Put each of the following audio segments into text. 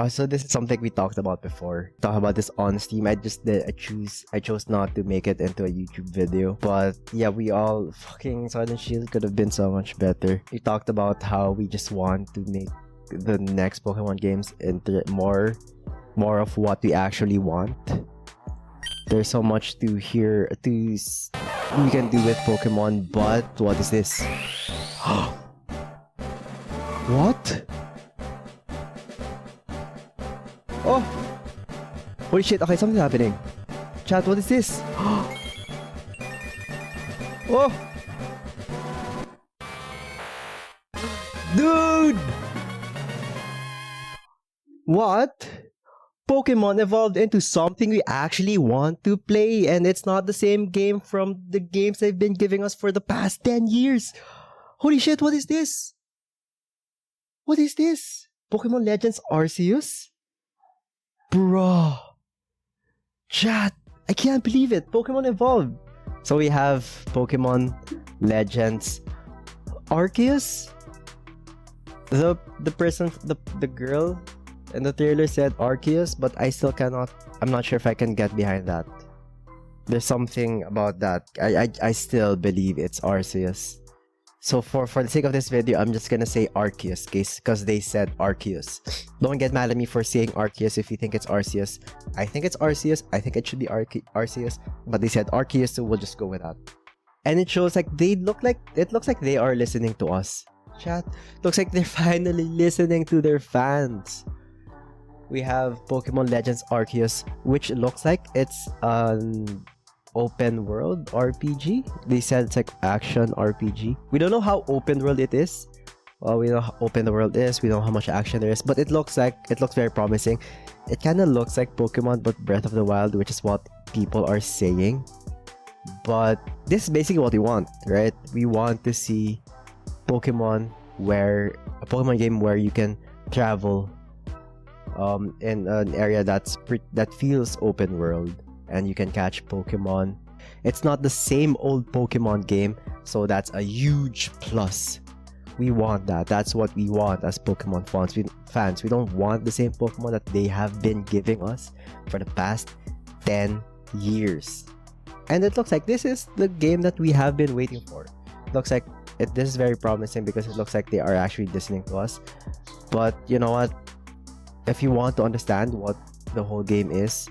So this is something we talked about before. Talk about this on stream. I chose not to make it into a YouTube video. But yeah, we all fucking Sword and Shield could have been so much better. We talked about how we just want to make the next Pokemon games into more of what we actually want. There's so much to we can do with Pokemon, but what is this? What? Oh! Holy shit, okay, something's happening. Chat, what is this? Oh! Dude! What? Pokemon evolved into something we actually want to play, and it's not the same game from the games they've been giving us for the past 10 years. Holy shit, what is this? What is this? Pokemon Legends Arceus? Bro. Chat, I can't believe it. Pokemon evolved. So we have Pokemon Legends Arceus? The girl in the trailer said Arceus, but I still cannot. I'm not sure if I can get behind that. There's something about that. I still believe it's Arceus. So for the sake of this video, I'm just gonna say Arceus, because they said Arceus. Don't get mad at me for saying Arceus if you think it's Arceus. I think it's Arceus. I think it should be Arceus, but they said Arceus, so we'll just go with that. And it shows like it looks like they are listening to us. Chat, looks like they're finally listening to their fans. We have Pokemon Legends Arceus, which looks like it's an open world RPG. They said it's like action RPG. We don't know how open world it is. Well, we know how open the world is. We know how much action there is, but it looks very promising. It kind of looks like Pokemon, but Breath of the Wild, which is what people are saying. But this is basically what we want, right? We want to see a Pokemon game where you can travel in an area that feels open world, and you can catch Pokemon. It's not the same old Pokemon game, so that's a huge plus. We want that. That's what we want as Pokemon fans. We don't want the same Pokemon that they have been giving us for the past 10 years. And it looks like this is the game that we have been waiting for. It looks like this is very promising because it looks like they are actually listening to us. But you know what? If you want to understand what the whole game is,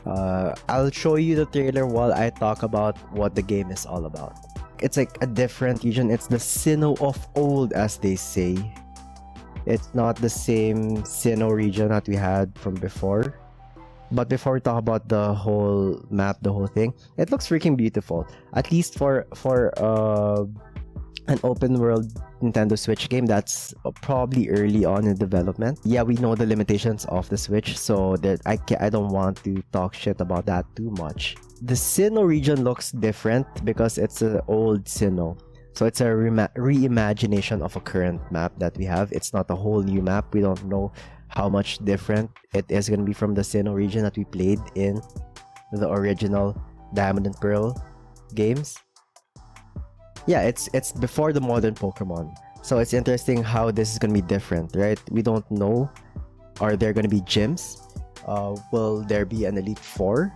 I'll show you the trailer while I talk about what the game is all about. It's like a different region. It's the Sinnoh of old, as they say. It's not the same Sinnoh region that we had from before. But before we talk about the whole map, the whole thing, it looks freaking beautiful. At least for an open world Nintendo Switch game that's probably early on in development. Yeah, we know the limitations of the Switch, so that I don't want to talk shit about that too much. The Sinnoh region looks different because it's an old Sinnoh. So it's a reimagination of a current map that we have. It's not a whole new map. We don't know how much different it is going to be from the Sinnoh region that we played in the original Diamond and Pearl games. Yeah, it's before the modern Pokemon. So it's interesting how this is going to be different, right? We don't know. Are there going to be gyms? Will there be an Elite Four?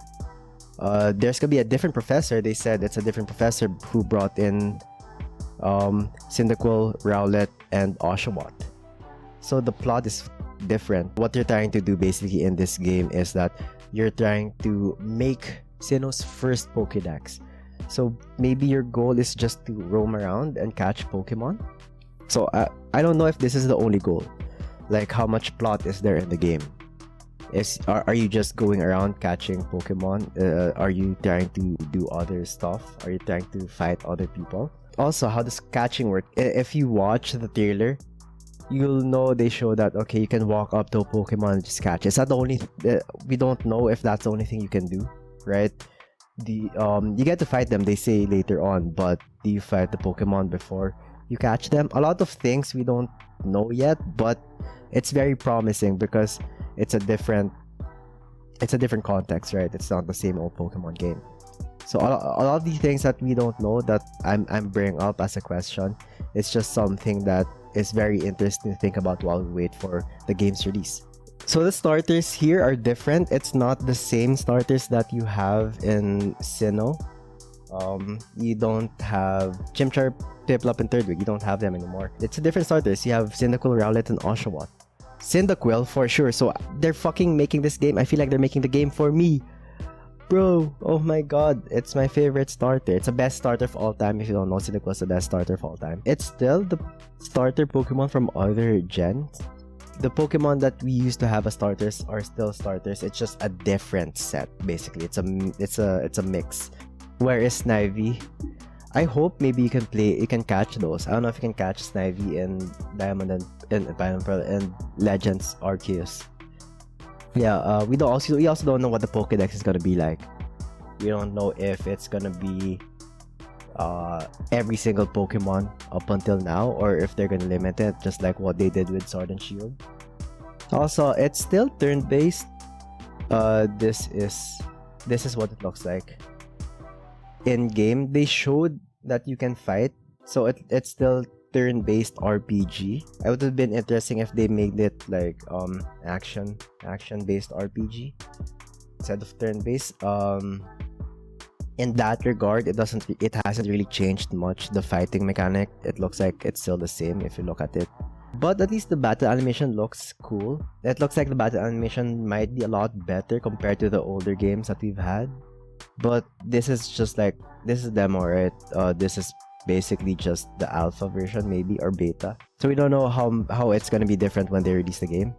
There's going to be a different professor. They said it's a different professor who brought in Cyndaquil, Rowlet, and Oshawott. So the plot is different. What you're trying to do basically in this game is that you're trying to make Sinnoh's first Pokédex. So maybe your goal is just to roam around and catch Pokemon. So I don't know if this is the only goal. Like, how much plot is there in the game? Are you just going around catching Pokemon? Are you trying to do other stuff? Are you trying to fight other people? Also, how does catching work? If you watch the trailer, you'll know they show that, okay, you can walk up to a Pokemon and just catch. It's not the only... we don't know if that's the only thing you can do, right? You get to fight them, they say later on, but do you fight the Pokemon before you catch them? A lot of things we don't know yet, but it's very promising because it's a different context, right? It's not the same old Pokemon game. So a lot of these things that we don't know, that I'm bringing up as a question, it's just something that is very interesting to think about while we wait for the game's release. So the starters here are different. It's not the same starters that you have in Sinnoh. You don't have Chimchar, Piplup, and Third Wig. You don't have them anymore. It's a different starters. You have Cyndaquil, Rowlet, and Oshawott. Cyndaquil for sure. So they're fucking making this game. I feel like they're making the game for me. Bro, oh my god, it's my favorite starter. It's the best starter of all time. If you don't know, Cyndaquil is the best starter of all time. It's still the starter Pokemon from other gens. The Pokemon that we used to have as starters are still starters. It's just a different set, basically. It's a mix. Where is Snivy? I hope maybe you can catch those. I don't know if you can catch Snivy in Diamond and Pearl and Legends Arceus. Yeah, we also don't know what the Pokédex is gonna be like. We don't know if it's gonna be every single Pokemon up until now, or if they're gonna limit it just like what they did with Sword and Shield. Also, it's still turn-based. This is what it looks like. In game, they showed that you can fight, so it's still turn-based RPG. It would have been interesting if they made it like action-based RPG instead of turn-based. In that regard, it hasn't really changed much. The fighting mechanic, it looks like it's still the same if you look at it. But at least the battle animation looks cool. It looks like the battle animation might be a lot better compared to the older games that we've had. But this is demo, right? This is basically just the alpha version, maybe, or beta. So we don't know how it's gonna be different when they release the game.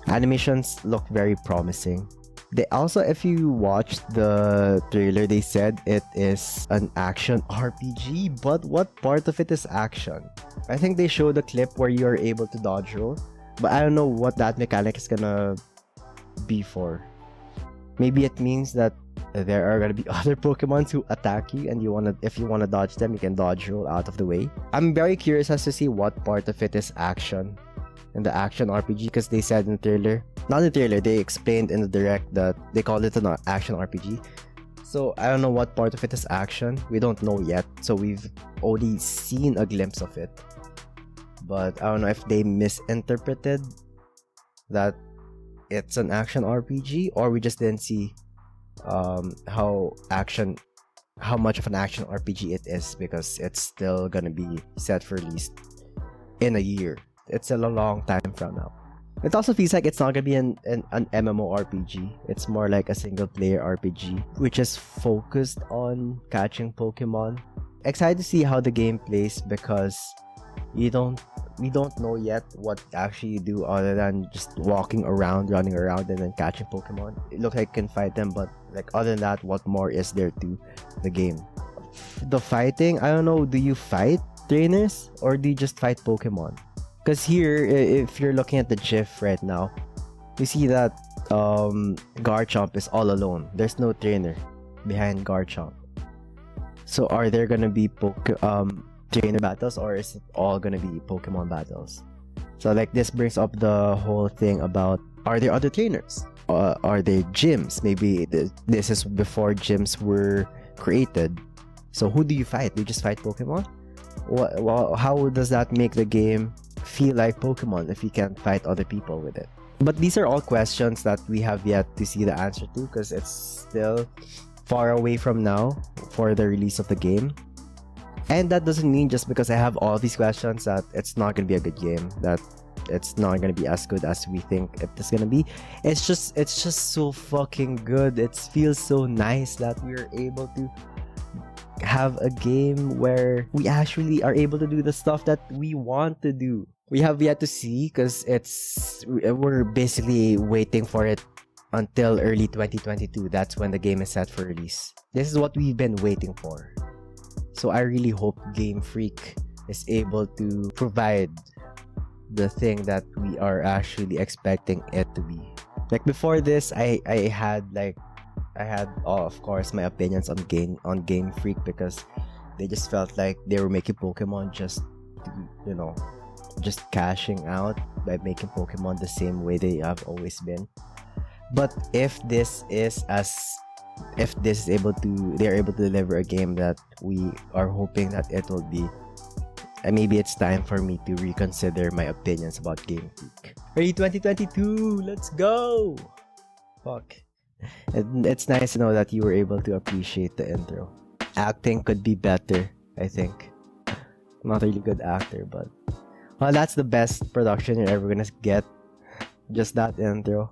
Animations look very promising. They also, if you watched the trailer, they said it is an action RPG, but what part of it is action? I think they showed a clip where you are able to dodge roll, but I don't know what that mechanic is gonna be for. Maybe it means that there are gonna be other Pokemons who attack you, and if you wanna dodge them, you can dodge roll out of the way. I'm very curious as to see what part of it is action in the action RPG, because they said in the trailer, not in the trailer, they explained in the direct that they called it an action RPG. So I don't know what part of it is action. We don't know yet. So we've only seen a glimpse of it. But I don't know if they misinterpreted that it's an action RPG, or we just didn't see how much of an action RPG it is, because it's still gonna be set for release in a year. It's still a long time from now. It also feels like it's not gonna be an MMORPG. It's more like a single player RPG, which is focused on catching Pokemon. Excited to see how the game plays, because we don't know yet what actually you do other than just walking around, running around, and then catching Pokemon. It looks like you can fight them, but like other than that, what more is there to the game? The fighting, I don't know, do you fight trainers or do you just fight Pokemon? Because here, if you're looking at the GIF right now, you see that Garchomp is all alone. There's no trainer behind Garchomp. So are there gonna be trainer battles, or is it all gonna be Pokemon battles? So like this brings up the whole thing about, are there other trainers? Are there gyms? Maybe this is before gyms were created. So who do you fight? Do you just fight Pokemon? How does that make the game feel like Pokemon if you can't fight other people with it? But these are all questions that we have yet to see the answer to, because it's still far away from now for the release of the game. And that doesn't mean just because I have all these questions that it's not gonna be a good game, that it's not gonna be as good as we think it's gonna be. It's just so fucking good. It feels so nice that we're able to have a game where we actually are able to do the stuff that we want to do. We have yet to see, because we're basically waiting for it until early 2022. That's when the game is set for release. This is what we've been waiting for. So I really hope Game Freak is able to provide the thing that we are actually expecting it to be. Like before this, I had of course my opinions on Game Freak, because they just felt like they were making Pokemon just to, just cashing out by making Pokemon the same way they have always been. But if they're able to deliver a game that we are hoping that it will be, maybe it's time for me to reconsider my opinions about Game Freak. Early 2022, let's go! Fuck. It's nice to know that you were able to appreciate the intro. Acting could be better, I think. I'm not a really good actor, but... Well, that's the best production you're ever gonna get. Just that intro.